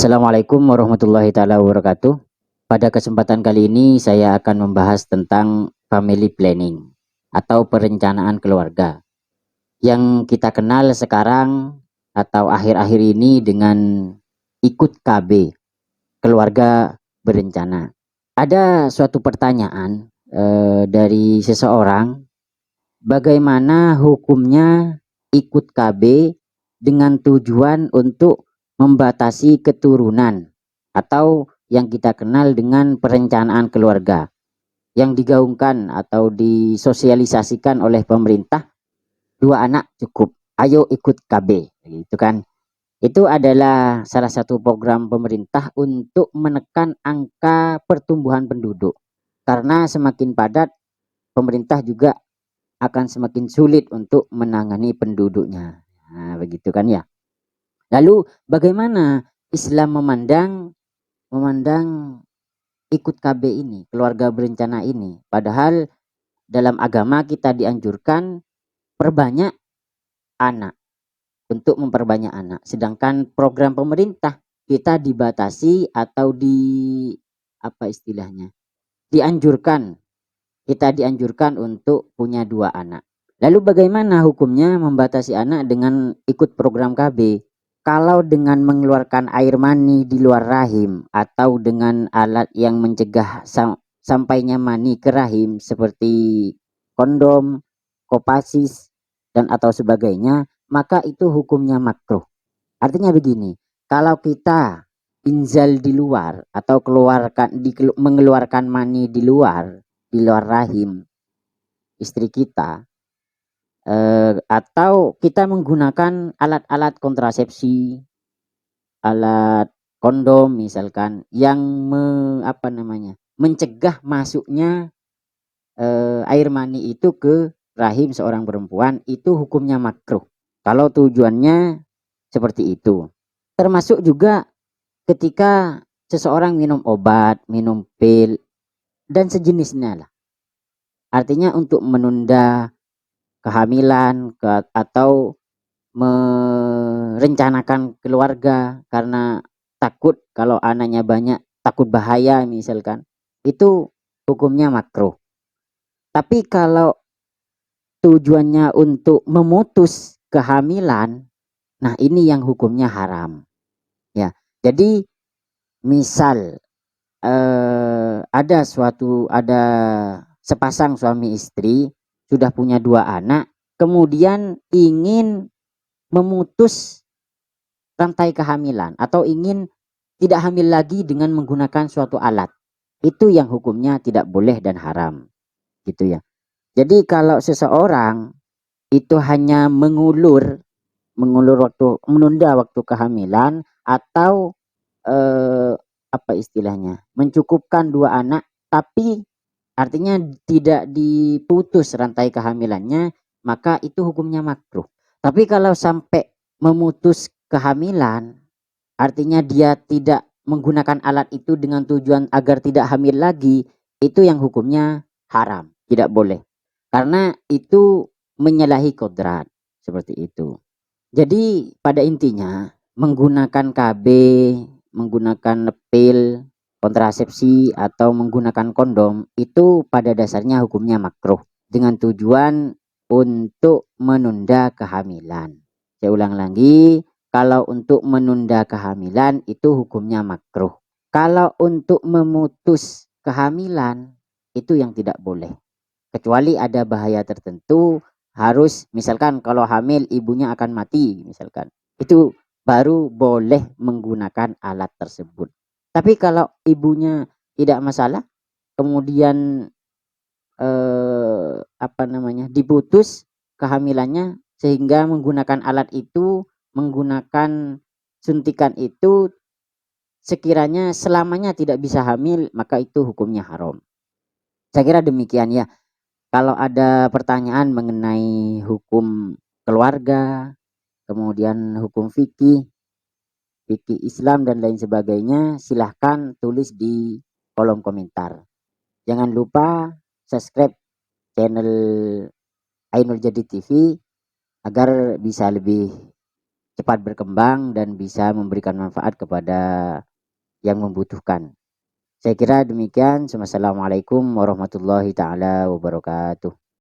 Assalamualaikum warahmatullahi taala wabarakatuh. Pada kesempatan kali ini saya akan membahas tentang family planning atau perencanaan keluarga yang kita kenal sekarang atau akhir-akhir ini dengan ikut KB, keluarga berencana. Ada suatu pertanyaan dari seseorang, bagaimana hukumnya ikut KB dengan tujuan untuk membatasi keturunan atau yang kita kenal dengan perencanaan keluarga yang digaungkan atau disosialisasikan oleh pemerintah, 2 anak cukup, ayo ikut KB gitu kan. Itu adalah salah satu program pemerintah untuk menekan angka pertumbuhan penduduk, karena semakin padat pemerintah juga akan semakin sulit untuk menangani penduduknya. Nah, begitu kan ya. Lalu bagaimana Islam memandang ikut KB ini, keluarga berencana ini? Padahal dalam agama kita dianjurkan perbanyak anak, untuk memperbanyak anak. Sedangkan program pemerintah kita dibatasi atau apa istilahnya? Dianjurkan, kita dianjurkan untuk punya 2 anak. Lalu bagaimana hukumnya membatasi anak dengan ikut program KB? Kalau dengan mengeluarkan air mani di luar rahim atau dengan alat yang mencegah sampainya mani ke rahim seperti kondom, kopasis, dan atau sebagainya, maka itu hukumnya makruh. Artinya begini, kalau kita inzal di luar atau mengeluarkan mani di luar rahim istri kita, atau kita menggunakan alat-alat kontrasepsi, alat kondom misalkan yang mencegah masuknya air mani itu ke rahim seorang perempuan, itu hukumnya makruh kalau tujuannya seperti itu. Termasuk juga ketika seseorang minum obat, minum pil dan sejenisnya lah. Artinya untuk menunda kehamilan atau merencanakan keluarga karena takut kalau anaknya banyak, takut bahaya misalkan, itu hukumnya makruh. Tapi kalau tujuannya untuk memutus kehamilan, nah ini yang hukumnya haram. Ya, jadi misal ada sepasang suami istri sudah punya 2 anak, kemudian ingin memutus rantai kehamilan atau ingin tidak hamil lagi dengan menggunakan suatu alat, itu yang hukumnya tidak boleh dan haram, gitu ya. Jadi kalau seseorang itu hanya menunda waktu kehamilan atau apa istilahnya, mencukupkan 2 anak tapi artinya tidak diputus rantai kehamilannya, maka itu hukumnya makruh. Tapi kalau sampai memutus kehamilan, artinya dia tidak menggunakan alat itu dengan tujuan agar tidak hamil lagi, itu yang hukumnya haram, tidak boleh. Karena itu menyalahi kodrat, seperti itu. Jadi pada intinya menggunakan KB, menggunakan pil, kontrasepsi atau menggunakan kondom itu pada dasarnya hukumnya makruh dengan tujuan untuk menunda kehamilan. Saya ulang lagi, kalau untuk menunda kehamilan itu hukumnya makruh. Kalau untuk memutus kehamilan itu yang tidak boleh. Kecuali ada bahaya tertentu, harus misalkan kalau hamil ibunya akan mati misalkan. Itu baru boleh menggunakan alat tersebut. Tapi kalau ibunya tidak masalah, kemudian diputus kehamilannya sehingga menggunakan alat itu, menggunakan suntikan itu sekiranya selamanya tidak bisa hamil, maka itu hukumnya haram. Saya kira demikian ya. Kalau ada pertanyaan mengenai hukum keluarga, kemudian hukum fikih Islam dan lain sebagainya, silahkan tulis di kolom komentar. Jangan lupa subscribe channel Ainul Jadi TV agar bisa lebih cepat berkembang dan bisa memberikan manfaat kepada yang membutuhkan. Saya kira demikian. Wassalamualaikum warahmatullahi taala wabarakatuh.